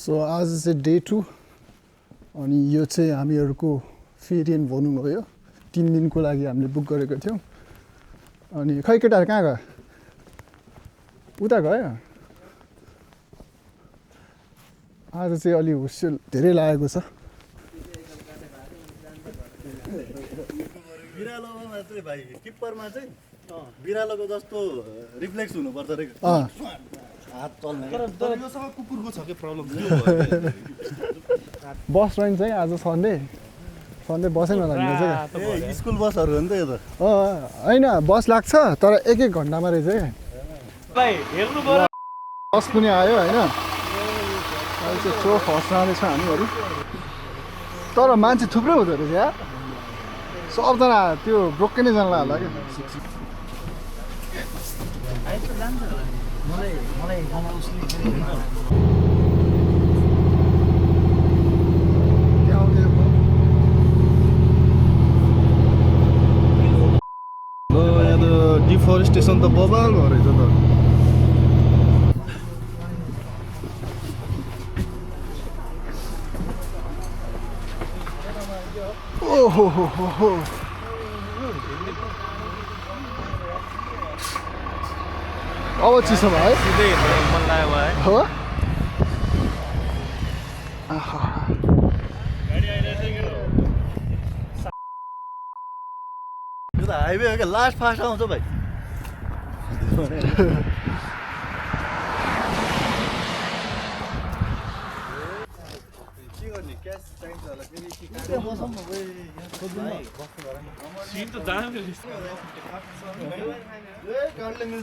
So आज चाहिँ day 2 अनि यो चाहिँ हामीहरूको फेरियन भनौँ न यो 3 दिनको लागि हामीले बुक गरेको थियौँ अनि खै केटाहरू कहाँ गयो उता गयो आज चाहिँ अलि हुस्सेल धेरै लागेको छ बिरालोमा चाहिँ भाइ किप्परमा चाहिँ बिरालोको जस्तो रिफ्लेक्स हुनुपर्छ रे हात चल्ने तर यो सबै कुकुरको छ के प्रब्लम बस रहन्छ है आज सन्डे बसै नलाग्ने चाहिँ स्कुल बसहरू हो नि त यो त होइन बस लाग्छ तर एक घन्टामा रहेछ क्या बस पनि आयो होइन अहिले चाहिँ चो फर्स्ट जाँदैछ हामीहरू तर मान्छे थुप्रै हुँदो रहेछ यार सबजना त्यो ब्रोकै नै जान होला क्या डिफोरेस्टेसन त बबाल भयो रहेछ त ओहो अब चिसो भयो सिधै मन लाग्यो भाइ हो यो त हाइवे हो क्या लास्ट फास्ट आउँछ भाइ के गर्ने क्यास चाहिन्छ होला फेरि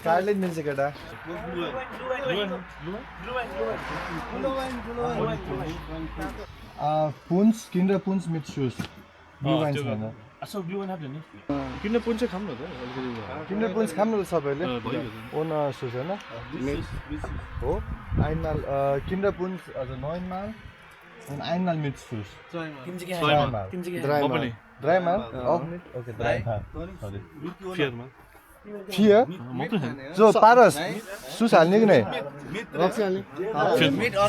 कार्डले मिल्छ केटा पुन्स किन्डर पुन्स मिट सुज ब्लू वाइन छैन किन पुन्छ खाम न त किन्डर पुन्स खानु त सबैले ओन सुज होइन हो आइनमाल किन्डर पुन्स हजुर 9 माल en einmal mit Fuß. Dreimal. Dreimal? Auch mit? Okay, dreimal. Viermal. 4? So, Paras. Sus हाल्ने कि नहीं?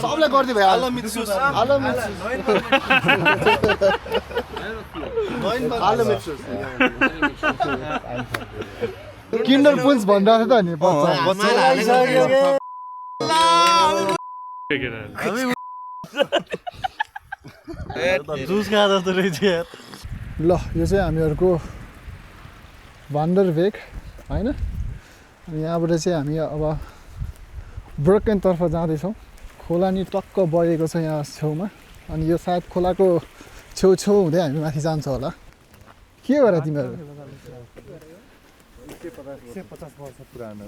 सबलाई गरिदियो भाइ Alle mit Sus. Alle mit Sus. Alle mit Sus. किन्डर पुन्स भनिरहेको थियो त नि जुस खा जस्तो रहेछ यार ल यो चाहिँ हामीहरूको भान्डरभेग होइन अनि यहाँबाट चाहिँ हामी अब ब्रोकेनतर्फ जाँदैछौँ खोला नि टक्क बगेको छ यहाँ छेउमा अनि यो सायद खोलाको छेउछेउ हुँदै हामी माथि जान्छ होला के गर तिमीहरू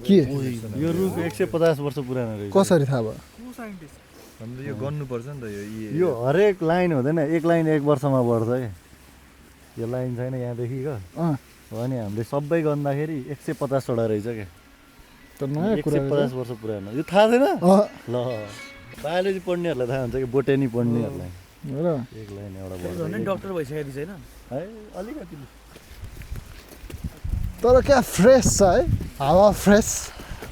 के यो रुख 150 वर्ष पुरानो रहेछ कसरी थाहा भयो हामीले यो गर्नुपर्छ नि त यो हरेक लाइन हुँदैन एक लाइन एक वर्षमा बढ्छ क्या यो लाइन छैन यहाँदेखि हो अनि हामीले सबै गर्दाखेरि 150 वटा रहेछ क्या त नयाँ कुरा 150 वर्ष पुरानो यो थाहा छैन ल बायोलोजी पढ्नेहरूलाई थाहा हुन्छ कि बोटेनी पढ्नेहरूलाई र एक लाइन एउटा बढ्छ डाक्टर भइसकेको छैन है अलिकति तर क्या फ्रेस छ है हावा फ्रेस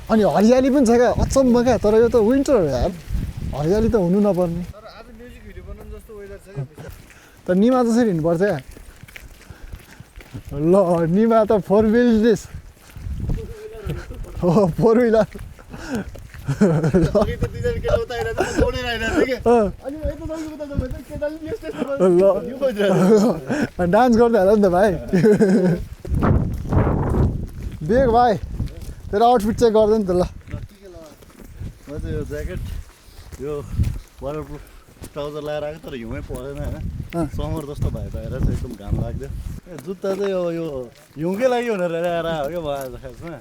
अनि हरियाली पनि छ क्या अचम्म क्या तर यो त विन्टर हो यार हरियाली त हुनु नपर्ने तर आज म्युजिक भिडियो बनाउनु जस्तो वेदर छ क्या तर निमा जसरी हिँड्नुपर्छ क्या ल निमा त 4 व्हिलर हो 4 व्हिलर ल डान्स गर्दै होला नि त भाइ देख भाइ तेरो आउटफिट चाहिँ गर्दैन नि त ल म चाहिँ यो ज्याकेट यो वाटरप्रुफ ट्राउजर लगाएर आएको तर हिउँमै पर्दैन होइन समर जस्तो भएर चाहिँ एकदम घाम लाग्यो जुत्ता चाहिँ यो हिउँकै लागि भनेर ल्याएर आयो क्या म आज खासमा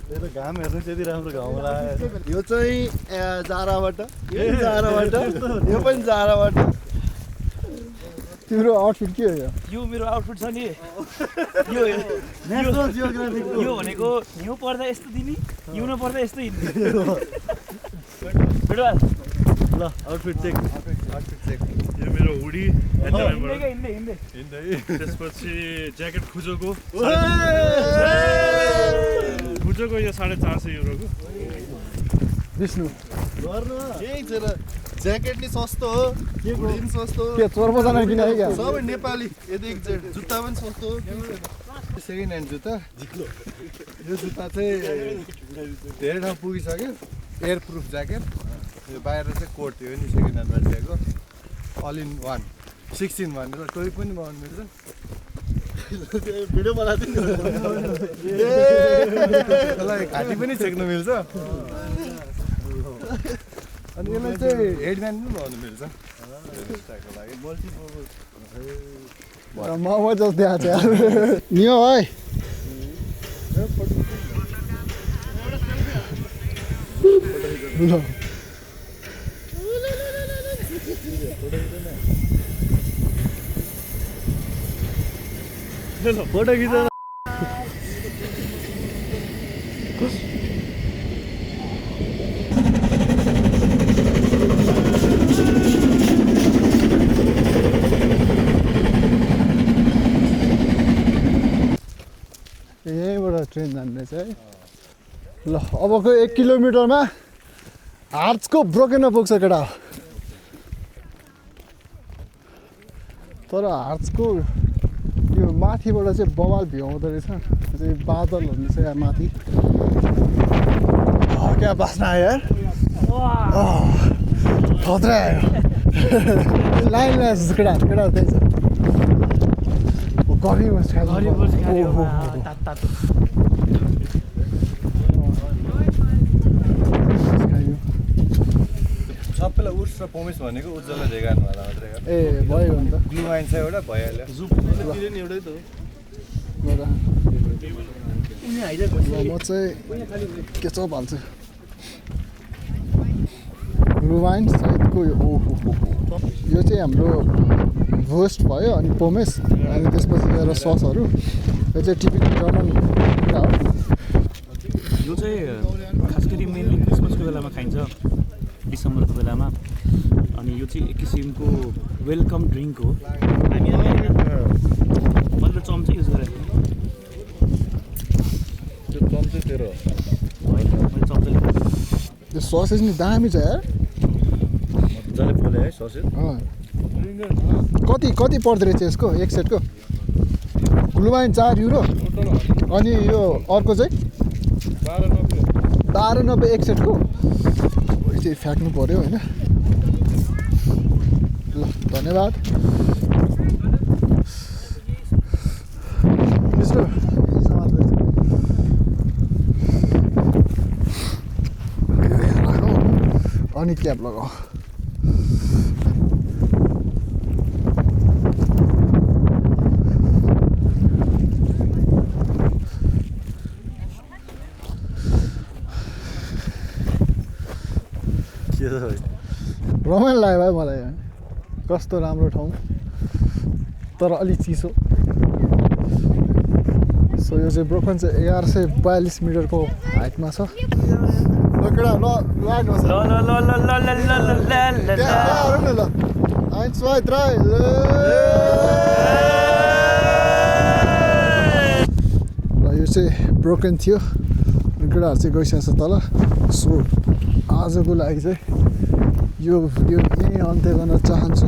त्यही त घाम हेर्नु त्यति राम्रो घाम लाग्यो यो चाहिँ जाराबाट यो पनि जाराबाट तिम्रो आउटफिट के हो यो मेरो आउटफिट छ नि यो नेसनल जियोग्राफीको यो भनेको हिउँ पर्दा यस्तो दिने हिउँ नपर्दा यस्तो हिँड्ने ल आउटफिट चेक यो मेरो हुडी त्यसपछि ज्याकेट खुजोको खुजोको यो 450 युरोको विष्णु गर्नु केही छैन ज्याकेट नि सस्तो हो हुडी नि सस्तो हो के चोर बजाना किन है क्या सबै नेपाली यदि जुत्ता पनि सस्तो हो सेकेन्ड ह्यान्ड जुत्ता यो जुत्ता चाहिँ धेरै ठाउँ पुगिसक्यो एयर प्रुफ ज्याकेट यो बाहिर चाहिँ कोट थियो नि सेकेन्ड ह्यान्डमा दिएको अल इन वान 16 भनेर टोय पनि बनाउनु मिल्छ भिडियो बनाएको थिएँ यसलाई घाँटी पनि छेक्नु मिल्छ अनि यसलाई चाहिँ हेडब्यान्ड पनि बनाउनु मिल्छ मोमो जस्तो आएको छ नियो है ल फोटो खिच यहीँबाट ट्रेन जाने रहेछ है ल अबको 1 किलोमिटरमा हार्ट्सको ब्रोकेनमा पुग्छ केटा तर हार्ट्सको यो माथिबाट चाहिँ बवाल भ्यू आउँदो रहेछ चाहिँ बादलहरू छ यहाँ माथि क्या बास्न आयो यार खतरा आयो लाइन लाइस केटा त्यही छ गर्मी बस्छ सबैलाई उर्स र पोमेस भनेको उज्जवललाई भेगान होला मात्रै ए भयो भने त ग्लु वाइन छ एउटा भइहाल्यो नि एउटै त हो म चाहिँ केचप हाल्छु ब्लु वाइन सहितको यो यो चाहिँ हाम्रो भोस्ट भयो अनि पोमेस अनि त्यसपछि गएर ससहरू यो चाहिँ टिपिकल जर्मन कुरा हो यो चाहिँ खास गरी मेनली क्रिसमसको बेलामा खाइन्छ डिसेम्बरको बेलामा अनि यो चाहिँ एक किसिमको वेलकम ड्रिङ्क हो हामी मैले त चम्चा युज गरेको त्यो चम्चे तेरो होइन मैले चम्चा त्यो ससेज नि दामी छ यार मजाले पोले है ससेज कति पर्दो रहेछ यसको एक सेटको ग्लु वाइन 4 युरो अनि यो अर्को चाहिँ 12.90 एक सेटको चाहिँ फ्याँक्नु पर्यो होइन ल धन्यवाद अनि क्याप लगाऊ रमाइलो लाग्यो भाइ मलाई कस्तो राम्रो ठाउँ तर अलिक चिसो सो यो चाहिँ ब्रोकन चाहिँ 1142 मिटरको हाइटमा छ केटा ल लाग्नुहोस् ल 1, 2, 3 ल यो चाहिँ ब्रोकन थियो केटाहरू चाहिँ गइसकेको छ तल सो आजको लागि चाहिँ यो भिडियो यहीँ अन्त्य गर्न चाहन्छु